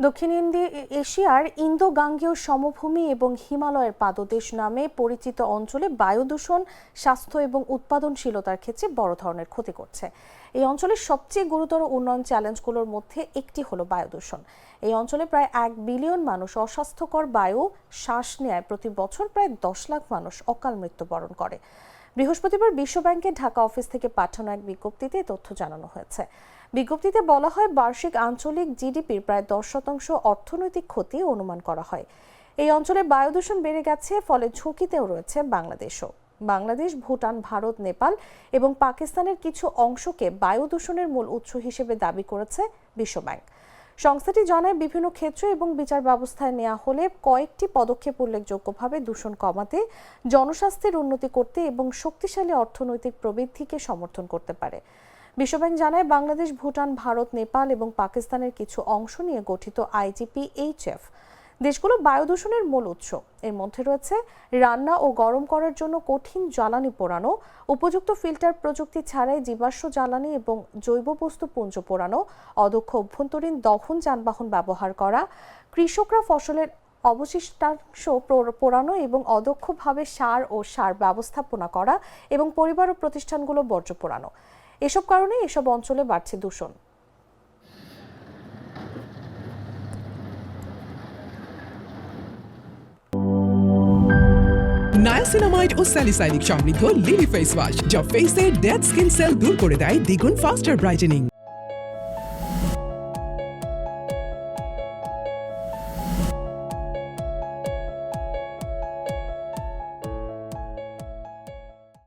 দক্ষিণ এশিয়ার ইন্দো গাঙ্গেয় সমভূমি এবং হিমালয়ের পাদদেশ নামে পরিচিত অঞ্চলে বায়ু দূষণ স্বাস্থ্য এবং উৎপাদনশীলতার ক্ষেত্রে বড় ধরনের ক্ষতি করছে। এই অঞ্চলের সবচেয়ে গুরুতর উন্নয়ন চ্যালেঞ্জগুলোর মধ্যে একটি হলো বায়ু দূষণ। এই অঞ্চলে প্রায় 1 বিলিয়ন মানুষ অস্বাস্থ্যকর বায়ু শ্বাস নেয়। প্রতি বছর প্রায় 10 লাখ মানুষ অকাল মৃত্যুবরণ করে। বৃহস্পতিবার বিশ্বব্যাংকের ঢাকা অফিস থেকে পাঠানো এক বিজ্ঞপ্তিতে তথ্য জানানো হয়েছে। বিজ্ঞপ্তিতে বলা হয়, বার্ষিক আঞ্চলিক জিডিপির প্রায় 10% অর্থনৈতিক ক্ষতি অনুমান করা হয়। এই অঞ্চলে বায়ু দূষণ বেড়ে গেছে, ফলে ঝুঁকিতেও রয়েছে বাংলাদেশও। বাংলাদেশ, ভুটান, ভারত, নেপাল এবং পাকিস্তানের কিছু অংশকে বায়ু দূষণের মূল উৎস হিসেবে দাবি করেছে বিশ্বব্যাংক। সংস্থাটি জানায়, বিভিন্ন ক্ষেত্র এবং বিচার ব্যবস্থায় নেওয়া হলে কয়েকটি পদক্ষেপ উল্লেখযোগ্যভাবে দূষণ কমাতে, জনস্বাস্থ্যের উন্নতি করতে এবং শক্তিশালী অর্থনৈতিক প্রবৃদ্ধিকে সমর্থন করতে পারে। বিশ্বব্যাংক জানায়, বাংলাদেশ, ভুটান, ভারত, নেপাল এবং পাকিস্তানের কিছু অংশ নিয়ে গঠিত IGPHF দেশগুলো বায়ু দূষণের মূল উৎস। এর মধ্যে রয়েছে রান্না ও গরম করার জন্য কঠিন জ্বালানি পোড়ানো, উপযুক্ত ফিল্টার প্রযুক্তি ছাড়াই জীবাশ্ম জ্বালানি এবং জৈব বস্তু পুঞ্জ পোড়ানো, অদক্ষ অভ্যন্তরীণ দহন যানবাহন ব্যবহার করা, কৃষকরা ফসলের অবশিষ্টাংশ পোড়ানো এবং অদক্ষভাবে সার ও সার ব্যবস্থাপনা করা এবং পরিবার ও প্রতিষ্ঠানগুলো বর্জ্য পোড়ানো। এসব কারণে এসব অঞ্চলে বাড়ছে দূষণ। নায়াসিনামাইড ও স্যালিসাইলিক সমৃদ্ধ লিলি ফেস ওয়াশ, যা ফেসের ডেড স্কিন সেল দূর করে দেয় দ্বিগুণ ফাস্টার ব্রাইটেনিং।